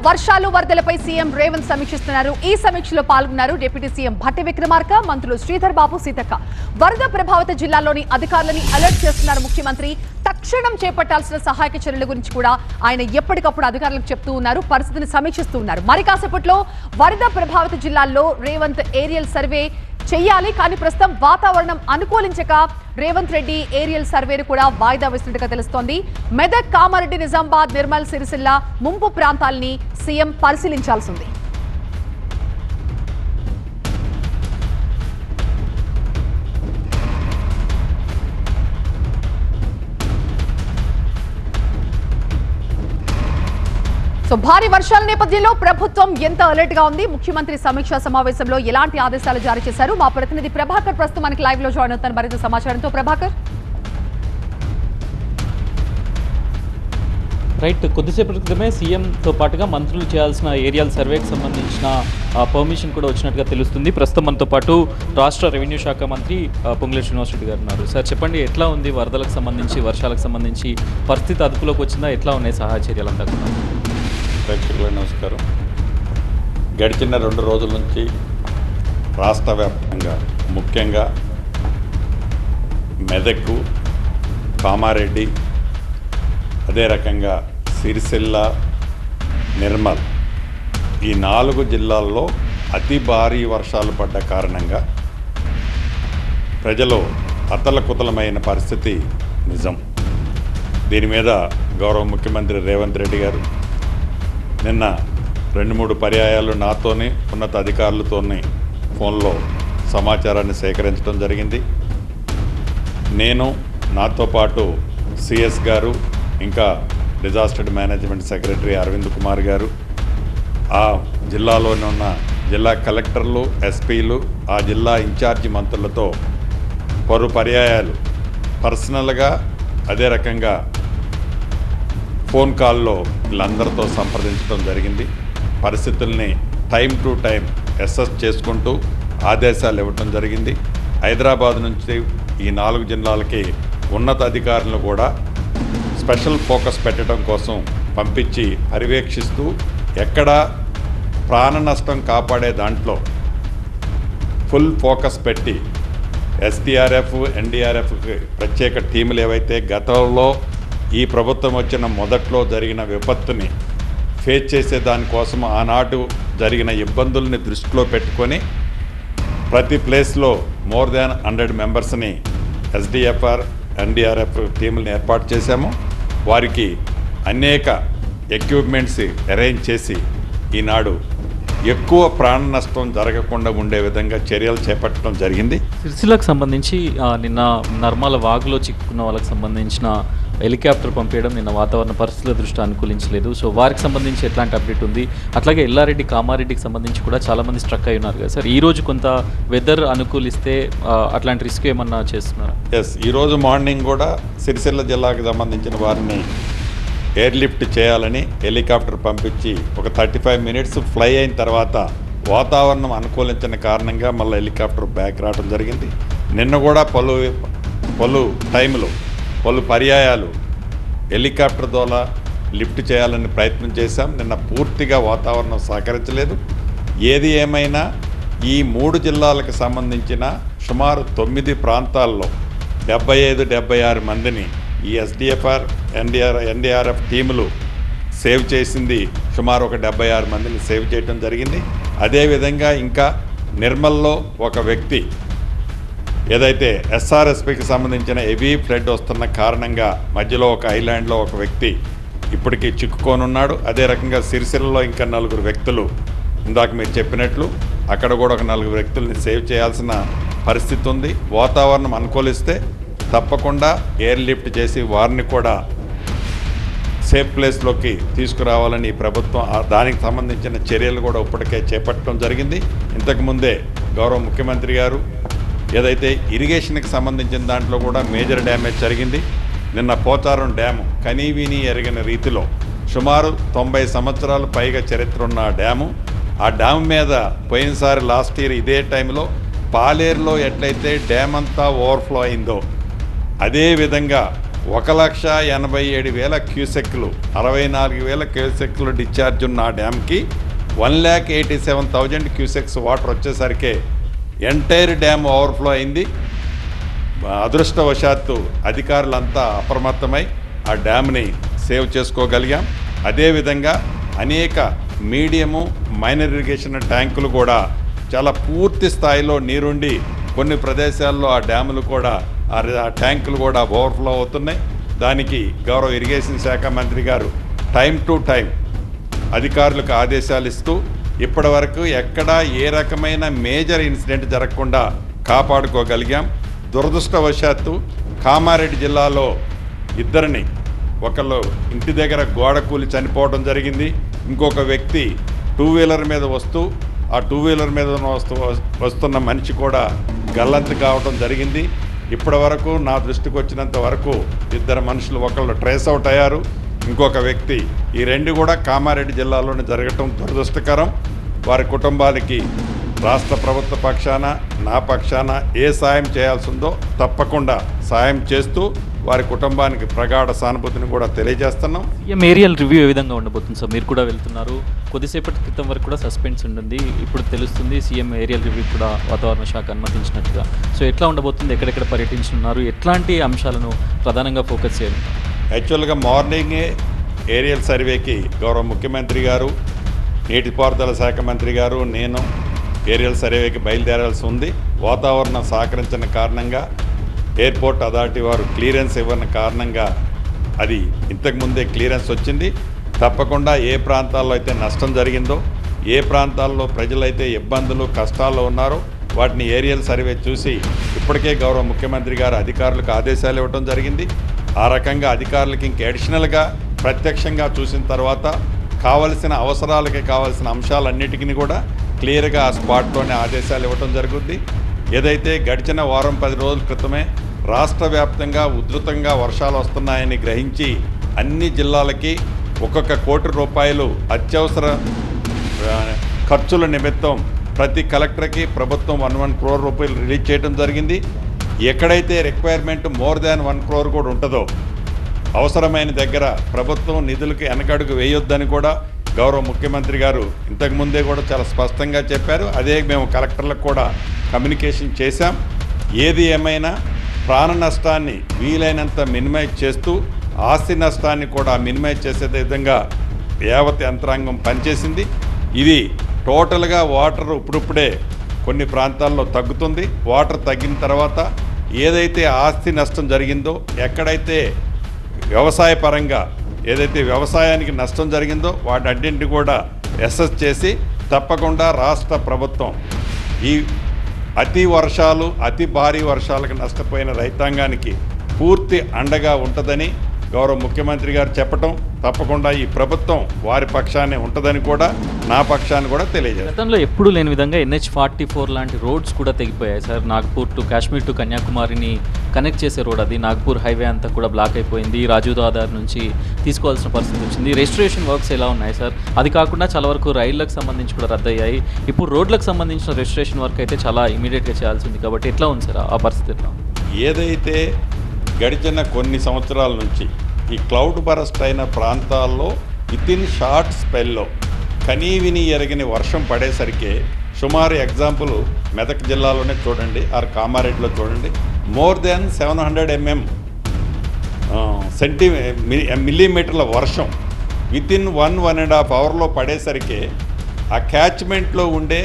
వర్షాలు వరదలపై సీఎం రేవంత్ సమీక్షిస్తున్నారు. ఈ సమీక్షలో పాల్గొన్నారు డిప్యూటీ సీఎం భట్టి విక్రమార్క, మంత్రులు శ్రీధర్ బాబు, సీతక్క. వరద ప్రభావిత జిల్లాల్లోని అధికారులని అలర్ట్ చేస్తున్నారు ముఖ్యమంత్రి. తక్షణం చేపట్టాల్సిన సహాయక చర్యల గురించి కూడా ఆయన ఎప్పటికప్పుడు అధికారులకు చెప్తూ ఉన్నారు, పరిస్థితిని సమీక్షిస్తూ ఉన్నారు. మరి కాసేపట్లో వరద ప్రభావిత జిల్లాల్లో రేవంత్ ఏరియల్ సర్వే చెయ్యాలి. కానీ ప్రస్తుతం వాతావరణం అనుకూలించక రేవంత్ రెడ్డి ఏరియల్ సర్వేను కూడా వాయిదా వేసినట్టుగా తెలుస్తోంది. మెదక్, కామారెడ్డి, నిజామాబాద్, నిర్మల్, సిరిసిల్ల ముంపు ప్రాంతాలని సీఎం పరిశీలించాల్సి ఉంది. భారీ వర్షాల నేపథ్యంలో ప్రభుత్వం ఎంత అలర్ట్ గా ఉంది? ముఖ్యమంత్రి సమీక్షా సమావేశంలో ఎలాంటి ఆదేశాలు జారీ చేశారు? మా ప్రతినిధి ప్రభాకర్ ప్రస్తుతం మనకి లైవ్ లో జాయిన్ అవుతారు మరింత సమాచారంతో. ప్రభాకర్, రైట్. కొద్దిసేపటి క్రితమే సీఎంతో పాటుగా మంత్రులు చేయాల్సిన ఏరియల్ సర్వేకి సంబంధించిన పర్మిషన్ కూడా వచ్చినట్టుగా తెలుస్తుంది. ప్రస్తుతం మనతో పాటు రాష్ట్ర రెవెన్యూ శాఖ మంత్రి పొంగులేటి శ్రీనివాసరెడ్డి గారు ఉన్నారు. సార్ చెప్పండి, ఎట్లా ఉంది వరదలకు సంబంధించి, వర్షాలకు సంబంధించి పరిస్థితి అదుపులోకి వచ్చిందా? ఎట్లా ఉన్నాయి సహాయ చర్యలంతా కూడా? ప్రేక్షకులకు నమస్కారం. గడిచిన 2 రోజుల నుంచి రాష్ట్ర వ్యాప్తంగా ముఖ్యంగా మెదక్, కామారెడ్డి, అదే రకంగా సిరిసిల్ల, నిర్మల్ ఈ 4 జిల్లాల్లో అతి భారీ వర్షాలు పడ్డ కారణంగా ప్రజలు అతలకుతలమైన పరిస్థితి నిజం. దీని మీద గౌరవ ముఖ్యమంత్రి రేవంత్ రెడ్డి గారు నిన్న 2-3 పర్యాయాలు నాతోనే ఉన్నత అధికారులతోనే ఫోన్లో సమాచారాన్ని సేకరించడం జరిగింది. నేను, నాతో పాటు సిఎస్ గారు, ఇంకా disaster management secretary Arvind Kumar గారు, ఆ జిల్లాలోనే ఉన్న జిల్లా కలెక్టర్లు, ఎస్పీలు, ఆ జిల్లా ఇన్ఛార్జి మంత్రులతో పలు పర్యాయాలు పర్సనల్గా, అదే రకంగా ఫోన్ కాల్లో వీళ్ళందరితో సంప్రదించడం జరిగింది. పరిస్థితుల్ని టైం టు టైం అసెస్ చేసుకుంటూ ఆదేశాలు ఇవ్వటం జరిగింది. హైదరాబాద్ నుంచి ఈ 4 జిల్లాలకి ఉన్నత అధికారులను కూడా స్పెషల్ ఫోకస్ పెట్టడం కోసం పంపించి పర్యవేక్షిస్తూ ఎక్కడ ప్రాణ నష్టం కాపాడే దాంట్లో ఫుల్ ఫోకస్ పెట్టి ఎస్డీఆర్ఎఫ్, ఎన్డీఆర్ఎఫ్కి ప్రత్యేక టీములు ఏవైతే గతంలో ఈ ప్రభుత్వం వచ్చిన మొదట్లో జరిగిన విపత్తుని ఫేస్ చేసే దానికోసం ఆనాడు జరిగిన ఇబ్బందుల్ని దృష్టిలో పెట్టుకొని ప్రతి ప్లేస్లో మోర్ దాన్ 100 మెంబర్స్ని ఎస్డీఎఫ్ఆర్, ఎన్డీఆర్ఎఫ్ టీములను ఏర్పాటు చేశాము. వారికి అనేక ఎక్విప్మెంట్స్ అరేంజ్ చేసి ఈనాడు ఎక్కువ ప్రాణ నష్టం జరగకుండా ఉండే విధంగా చర్యలు చేపట్టడం జరిగింది. సిరిసిల్లకు సంబంధించి నిన్న నర్మల వాగులో చిక్కుకున్న వాళ్ళకి సంబంధించిన హెలికాప్టర్ పంపించడం నిన్న వాతావరణ పరిస్థితుల దృష్టి అనుకూలించలేదు. సో వారికి సంబంధించి ఎట్లాంటి అప్డేట్ ఉంది? అట్లాగే ఎల్లారెడ్డి, కామారెడ్డికి సంబంధించి కూడా చాలామంది స్ట్రక్ అయి ఉన్నారు కదా సార్. ఈరోజు కొంత వెదర్ అనుకూలిస్తే అట్లాంటి రిస్క్ ఏమన్నా చేస్తున్నారా? ఎస్, ఈరోజు మార్నింగ్ కూడా సిరిసిల్ల జిల్లాకు సంబంధించిన వారిని ఎయిర్ లిఫ్ట్ చేయాలని హెలికాప్టర్ పంపించి ఒక 35 మినిట్స్ ఫ్లై అయిన తర్వాత వాతావరణం అనుకూలించిన కారణంగా మళ్ళీ హెలికాప్టర్ బ్యాక్ రావడం జరిగింది. నిన్న కూడా పలు టైంలో పలు పర్యాయాలు హెలికాప్టర్ ద్వారా లిఫ్ట్ చేయాలని ప్రయత్నం చేశాం. నిన్న పూర్తిగా వాతావరణం సహకరించలేదు. ఏది ఏమైనా ఈ 3 జిల్లాలకు సంబంధించిన సుమారు 9 ప్రాంతాల్లో 75-76 మందిని ఈ ఎస్డీఎఫ్ఆర్, ఎన్డీఆర్ఎఫ్ టీములు సేవ్ చేసింది. సుమారు ఒక 76 మందిని సేవ్ చేయడం జరిగింది. అదేవిధంగా ఇంకా నిర్మల్లో ఒక వ్యక్తి ఏదైతే ఎస్ఆర్ఎస్పీకి సంబంధించిన హెవీ ఫ్లడ్ వస్తున్న కారణంగా మధ్యలో ఒక ఐలాండ్లో ఒక వ్యక్తి ఇప్పటికీ చిక్కుకోనున్నాడు. అదే రకంగా సిరిసిల్లలో ఇంకా 4 వ్యక్తులు, ఇందాక మీరు చెప్పినట్లు అక్కడ కూడా ఒక 4 వ్యక్తుల్ని సేవ్ చేయాల్సిన పరిస్థితి ఉంది. వాతావరణం అనుకూలిస్తే తప్పకుండా ఎయిర్ లిఫ్ట్ చేసి వారిని కూడా సేఫ్ ప్లేస్లోకి తీసుకురావాలని ప్రభుత్వం దానికి సంబంధించిన చర్యలు కూడా ఇప్పటికే చేపట్టడం జరిగింది. ఇంతకుముందే గౌరవ ముఖ్యమంత్రి గారు ఏదైతే ఇరిగేషన్కి సంబంధించిన దాంట్లో కూడా మేజర్ డ్యామేజ్ జరిగింది. నిన్న పోచారం డ్యాము కనీవిని ఎరిగిన రీతిలో సుమారు 90 సంవత్సరాలు పైగా చరిత్ర ఉన్న డ్యాము, ఆ డ్యామ్ మీద పోయినసారి లాస్ట్ ఇయర్ ఇదే టైంలో పాలేరులో ఎట్లయితే డ్యామ్ అంతా ఓవర్ఫ్లో అయిందో అదేవిధంగా 1,87,000 క్యూసెక్లు 64,000 క్యూసెక్లు డిశ్చార్జ్ ఉన్న ఆ డ్యామ్కి 1,87,000 క్యూసెక్స్ వాటర్ వచ్చేసరికి ఎంటైర్ డ్యామ్ ఓవర్ఫ్లో అయింది. అదృష్టవశాత్తు అధికారులంతా అప్రమత్తమై ఆ డ్యామ్ని సేవ్ చేసుకోగలిగాం. అదేవిధంగా అనేక మీడియము మైనర్ ఇరిగేషన్ ట్యాంకులు కూడా చాలా పూర్తి స్థాయిలో నీరుండి కొన్ని ప్రదేశాల్లో ఆ డ్యాములు కూడా ఆ ట్యాంకులు కూడా ఓవర్ఫ్లో అవుతున్నాయి. దానికి గౌరవ ఇరిగేషన్ శాఖ మంత్రి గారు టైం టు టైం అధికారులకు ఆదేశాలు ఇస్తూ ఇప్పటి వరకు ఎక్కడా ఏ రకమైన మేజర్ ఇన్సిడెంట్ జరగకుండా కాపాడుకోగలిగాం. దురదృష్టవశాత్తు కామారెడ్డి జిల్లాలో ఇద్దరిని, ఒకళ్ళు ఇంటి దగ్గర గోడ కూలి చనిపోవడం జరిగింది. ఇంకొక వ్యక్తి 2 వీలర్ మీద వస్తూ ఆ 2 వీలర్ మీద వస్తున్న మనిషి కూడా గల్లంతు కావడం జరిగింది. ఇప్పటి వరకు నా దృష్టికి వచ్చినంత వరకు 2 మనుషులు, ఒకళ్ళు ట్రేస్ అవుట్ అయ్యారు, ఇంకొక వ్యక్తి. ఈ 2 కూడా కామారెడ్డి జిల్లాలోనే జరగటం దురదృష్టకరం. వారి కుటుంబాలకి రాష్ట్ర ప్రభుత్వ పక్షాన, నా పక్షాన ఏ సాయం చేయాల్సి ఉందో తప్పకుండా సాయం చేస్తూ వారి కుటుంబానికి ప్రగాఢ సానుభూతిని కూడా తెలియజేస్తున్నాం. సీఎం ఏరియల్ రివ్యూ ఏ విధంగా ఉండబోతుంది సార్? మీరు కూడా వెళ్తున్నారు. కొద్దిసేపటి క్రితం వరకు కూడా సస్పెన్స్ ఉంటుంది, ఇప్పుడు తెలుస్తుంది సీఎం ఏరియల్ రివ్యూ కూడా వాతావరణ శాఖ అనుమతించినట్టుగా. సో ఎట్లా ఉండబోతుంది? ఎక్కడెక్కడ పర్యటించనున్నారు? ఎట్లాంటి అంశాలను ప్రధానంగా ఫోకస్ చేయాలి? యాక్చువల్గా మార్నింగే ఏరియల్ సర్వేకి గౌరవ ముఖ్యమంత్రి గారు, నీటిపారుదల శాఖ మంత్రి గారు, నేను ఏరియల్ సర్వేకి బయలుదేరాల్సి ఉంది. వాతావరణం సహకరించిన కారణంగా, ఎయిర్పోర్ట్ అథారిటీ వారు క్లియరెన్స్ ఇవ్వని కారణంగా అది ఇంతకుముందే క్లియరెన్స్ వచ్చింది. తప్పకుండా ఏ ప్రాంతాల్లో అయితే నష్టం జరిగిందో, ఏ ప్రాంతాల్లో ప్రజలైతే ఇబ్బందులు కష్టాల్లో ఉన్నారో వాటిని ఏరియల్ సర్వే చూసి ఇప్పటికే గౌరవ ముఖ్యమంత్రి గారు అధికారులకు ఆదేశాలు ఇవ్వడం జరిగింది. ఆ రకంగా అధికారులకి ఇంక అడిషనల్గా ప్రత్యక్షంగా చూసిన తర్వాత కావలసిన అవసరాలకి కావాల్సిన అంశాలన్నిటికీ కూడా క్లియర్గా ఆ స్పాట్లోనే ఆదేశాలు ఇవ్వడం జరుగుద్ది. ఏదైతే గడిచిన 10 రోజుల క్రితమే రాష్ట్ర వ్యాప్తంగా ఉధృతంగా వర్షాలు వస్తున్నాయని గ్రహించి అన్ని జిల్లాలకి ఒక్కొక్క ₹1,00,00,000 అత్యవసర ఖర్చుల నిమిత్తం ప్రతి కలెక్టర్కి ప్రభుత్వం 1 crore రూపాయలు రిలీజ్ చేయడం జరిగింది. ఎక్కడైతే రిక్వైర్మెంట్ మోర్ దాన్ 1 crore కూడా ఉంటుందో అవసరమైన దగ్గర ప్రభుత్వం నిధులకి వెనకడుగు వేయొద్దని కూడా గౌరవ ముఖ్యమంత్రి గారు ఇంతకుముందే కూడా చాలా స్పష్టంగా చెప్పారు. అదే మేము కలెక్టర్లకు కూడా కమ్యూనికేషన్ చేశాం. ఏది ఏమైనా ప్రాణ నష్టాన్ని వీలైనంత మినిమైజ్ చేస్తూ ఆస్తి నష్టాన్ని కూడా మినిమైజ్ చేసే విధంగా యావత్ యంత్రాంగం పనిచేసింది. ఇది టోటల్గా వాటర్ ఇప్పుడిప్పుడే కొన్ని ప్రాంతాల్లో తగ్గుతుంది. వాటర్ తగ్గిన తర్వాత ఏదైతే ఆస్తి నష్టం జరిగిందో, ఎక్కడైతే వ్యవసాయ పరంగా ఏదైతే వ్యవసాయానికి నష్టం జరిగిందో వాటన్నింటినీ కూడా అసెస్ చేసి తప్పకుండా రాష్ట్ర ప్రభుత్వం ఈ అతి వర్షాలు, అతి భారీ వర్షాలకు నష్టపోయిన రైతాంగానికి పూర్తి అండగా ఉంటుందని గౌరవ ముఖ్యమంత్రి గారు చెప్పటం, తప్పకుండా ఈ ప్రభుత్వం వారి పక్షాన్ని ఉంటుందని కూడా నా పక్షాన్ని కూడా తెలియజేస్తారు. గతంలో ఎప్పుడూ లేని విధంగా NH-44 లాంటి రోడ్స్ కూడా తెగిపోయాయి sir. Nagpur to Kashmir to కన్యాకుమారిని కనెక్ట్ చేసే రోడ్ అది. నాగ్పూర్ హైవే అంతా కూడా బ్లాక్ అయిపోయింది. రాజీవ్ దాదార్ నుంచి తీసుకోవాల్సిన పరిస్థితి వచ్చింది. రెస్టరేషన్ వర్క్స్ ఎలా ఉన్నాయి సార్? అది కాకుండా చాలా వరకు రైళ్లకు సంబంధించి కూడా రద్దయ్యాయి. ఇప్పుడు రోడ్లకు సంబంధించిన రెస్టరేషన్ వర్క్ అయితే చాలా ఇమీడియట్గా చేయాల్సి ఉంది. కాబట్టి ఎట్లా ఉంది సార్ ఆ పరిస్థితిలో? ఏదైతే గడిచిన కొన్ని సంవత్సరాల నుంచి ఈ క్లౌడ్ బరస్ట్ అయిన ప్రాంతాల్లో వితిన్ షార్ట్ స్పెల్లో కనీవిని ఎరగని వర్షం పడేసరికి సుమారు ఎగ్జాంపుల్ మెదక్ జిల్లాలోనే చూడండి, ఆర్ కామారెడ్డిలో చూడండి, మోర్ దెన్ 700 mm మిల్లీమీటర్ల వర్షం వితిన్ 1.5 అవర్లో పడేసరికి ఆ క్యాచ్మెంట్లో ఉండే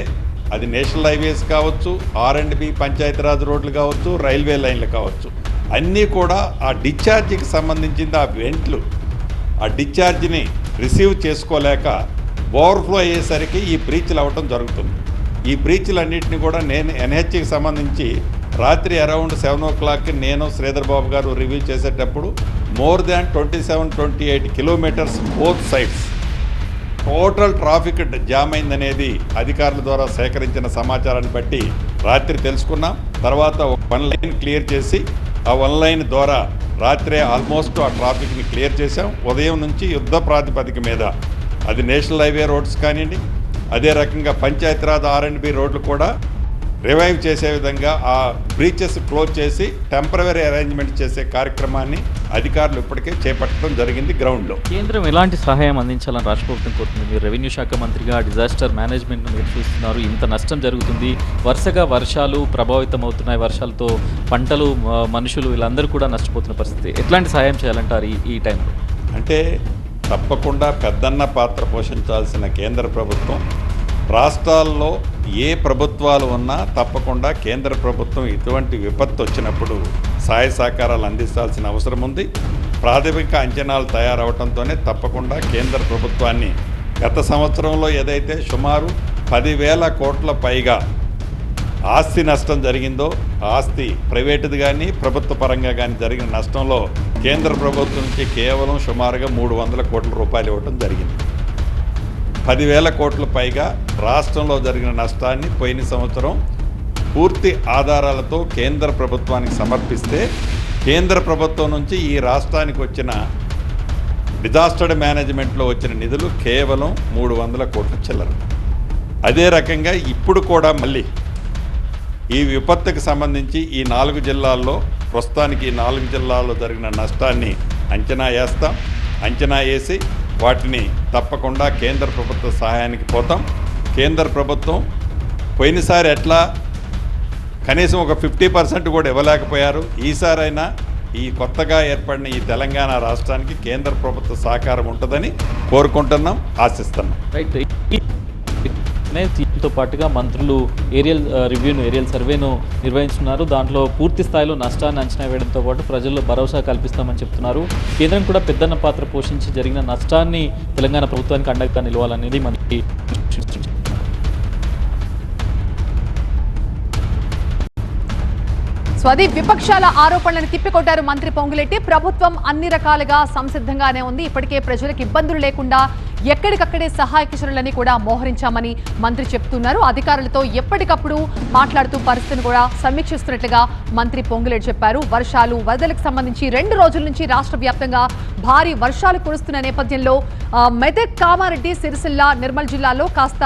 అది నేషనల్ హైవేస్ కావచ్చు, R&B పంచాయతీరాజ్ రోడ్లు కావచ్చు, రైల్వే లైన్లు కావచ్చు, అన్నీ కూడా ఆ డిశ్చార్జికి సంబంధించింది ఆ వెంట్లు ఆ డిశ్చార్జ్ని రిసీవ్ చేసుకోలేక ఓవర్ఫ్లో అయ్యేసరికి ఈ బ్రీచ్లు అవ్వటం జరుగుతుంది. ఈ బ్రీచ్లన్నింటినీ కూడా నేను NHకి సంబంధించి రాత్రి అరౌండ్ 7 o'clock నేను శ్రీధర్ బాబు గారు రివ్యూ చేసేటప్పుడు more than 27-28 kilometers both sides total traffic jam అయిందనేది అధికారుల ద్వారా సేకరించిన సమాచారాన్ని బట్టి రాత్రి తెలుసుకున్నాం. తర్వాత 1 లైన్ క్లియర్ చేసి ఆ 1 లైన్ ద్వారా రాత్రే ఆల్మోస్ట్ ఆ ట్రాఫిక్ని క్లియర్ చేశాం. ఉదయం నుంచి యుద్ధ ప్రాతిపదిక మీద అది నేషనల్ హైవే రోడ్స్ కానివ్వండి, అదే రకంగా పంచాయతీరాజ్ R&B రోడ్లు కూడా రివైవ్ చేసే విధంగా ఆ బ్రీచెస్ క్లోజ్ చేసి టెంపరవరీ అరేంజ్మెంట్ చేసే కార్యక్రమాన్ని అధికారులు ఇప్పటికే చేపట్టడం జరిగింది గ్రౌండ్లో. కేంద్రం ఎలాంటి సహాయం అందించాలని రాష్ట్ర ప్రభుత్వం కోరుతుంది? మీరు రెవెన్యూ శాఖ మంత్రిగా డిజాస్టర్ మేనేజ్మెంట్ను మీరు చూస్తున్నారు. ఇంత నష్టం జరుగుతుంది, వరుసగా వర్షాలు ప్రభావితం అవుతున్నాయి, వర్షాలతో పంటలు, మనుషులు వీళ్ళందరూ కూడా నష్టపోతున్న పరిస్థితి. ఎట్లాంటి సహాయం చేయాలంటారు ఈ టైంలో? అంటే తప్పకుండా పెద్దన్న పాత్ర పోషించాల్సిన కేంద్ర ప్రభుత్వం, రాష్ట్రాల్లో ఏ ప్రభుత్వాలు ఉన్నా తప్పకుండా కేంద్ర ప్రభుత్వం ఇటువంటి విపత్తు వచ్చినప్పుడు సహాయ సహకారాలు అందించాల్సిన అవసరం ఉంది. ప్రాథమిక అంచనాలు తయారవడంతోనే తప్పకుండా కేంద్ర ప్రభుత్వాన్ని గత సంవత్సరంలో ఏదైతే సుమారు 10,000 కోట్ల పైగా ఆస్తి నష్టం జరిగిందో, ఆస్తి ప్రైవేటుది కానీ ప్రభుత్వ పరంగా కానీ జరిగిన నష్టంలో కేంద్ర ప్రభుత్వం నుంచి కేవలం సుమారుగా 300 కోట్ల రూపాయలు ఇవ్వడం జరిగింది. 10,000 కోట్ల పైగా రాష్ట్రంలో జరిగిన నష్టాన్ని పోయిన సంవత్సరం పూర్తి ఆధారాలతో కేంద్ర ప్రభుత్వానికి సమర్పిస్తే కేంద్ర ప్రభుత్వం నుంచి ఈ రాష్ట్రానికి వచ్చిన డిజాస్టర్ మేనేజ్మెంట్లో వచ్చిన నిధులు కేవలం 300 కోట్ల చిల్లర. అదే రకంగా ఇప్పుడు కూడా మళ్ళీ ఈ విపత్తుకు సంబంధించి ఈ 4 జిల్లాల్లో ప్రస్తుతానికి ఈ 4 జిల్లాల్లో జరిగిన నష్టాన్ని అంచనా వేసి వాటిని తప్పకుండా కేంద్ర ప్రభుత్వ సహాయానికి పోతాం. కేంద్ర ప్రభుత్వం పోయినసారి ఎట్లా కనీసం ఒక 50% కూడా ఇవ్వలేకపోయారు, ఈసారైనా ఈ కొత్తగా ఏర్పడిన ఈ తెలంగాణ రాష్ట్రానికి కేంద్ర ప్రభుత్వ సహకారం ఉంటుందని కోరుకుంటున్నాం, ఆశిస్తున్నాం. రైట్. దీంతో పాటుగా మంత్రులు ఏరియల్ సర్వేను నిర్వహిస్తున్నారు. దాంట్లో పూర్తి స్థాయిలో నష్టాన్ని అంచనా వేయడంతో పాటు ప్రజల్లో భరోసా కల్పిస్తామని చెప్తున్నారు. కేంద్రం కూడా పెద్దన్న పాత్ర పోషించి జరిగిన నష్టాన్ని తెలంగాణ ప్రభుత్వానికి అండగా నిలవాలనేది మనకి. అది విపక్షాల ఆరోపణలను తిప్పికొట్టారు మంత్రి పొంగులేటి. ప్రభుత్వం అన్ని రకాలుగా సంసిద్ధంగానే ఉంది, ఇప్పటికే ప్రజలకు ఇబ్బందులు లేకుండా ఎక్కడికక్కడే సహాయక చర్యలని కూడా మోహరించామని మంత్రి చెప్తున్నారు. అధికారులతో ఎప్పటికప్పుడు మాట్లాడుతూ పరిస్థితిని కూడా సమీక్షిస్తున్నట్లుగా మంత్రి పొంగులేటి చెప్పారు. వర్షాలు, వరదలకు సంబంధించి 2 రోజుల నుంచి రాష్ట్ర వ్యాప్తంగా భారీ వర్షాలు కురుస్తున్న నేపథ్యంలో మెదక్, కామారెడ్డి, సిరిసిల్ల, నిర్మల్ జిల్లాలో కాస్త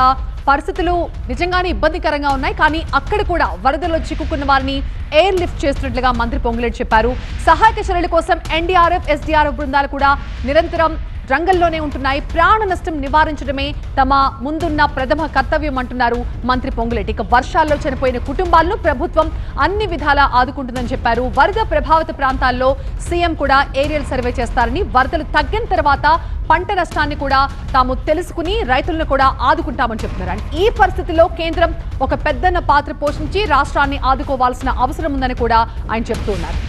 పరిస్థితులు నిజంగానే ఇబ్బందికరంగా ఉన్నాయి. కానీ అక్కడ కూడా వరదలో చిక్కుకున్న వారిని ఎయిర్ లిఫ్ట్ చేస్తున్నట్లుగా మంత్రి పొంగులేటి చెప్పారు. సహాయక చర్యల కోసం ఎన్డీఆర్ఎఫ్, ఎస్డీఆర్ఎఫ్ బృందాలు కూడా నిరంతరం రంగంలోనే ఉంటున్నాయి. ప్రాణ నష్టం నివారించడమే తమ ముందున్న ప్రథమ కర్తవ్యం అంటున్నారు మంత్రి పొంగులేటి. ఇక వర్షాల్లో చనిపోయిన కుటుంబాలను ప్రభుత్వం అన్ని విధాలా ఆదుకుంటుందని చెప్పారు. వరద ప్రభావిత ప్రాంతాల్లో సీఎం కూడా ఏరియల్ సర్వే చేస్తారని, వరదలు తగ్గిన తర్వాత పంట నష్టాన్ని కూడా తాము తెలుసుకుని రైతులను కూడా ఆదుకుంటామని చెప్తున్నారు. ఈ పరిస్థితిలో కేంద్రం ఒక పెద్దన్న పాత్ర పోషించి రాష్ట్రాన్ని ఆదుకోవాల్సిన అవసరం ఉందని కూడా ఆయన చెప్తున్నారు.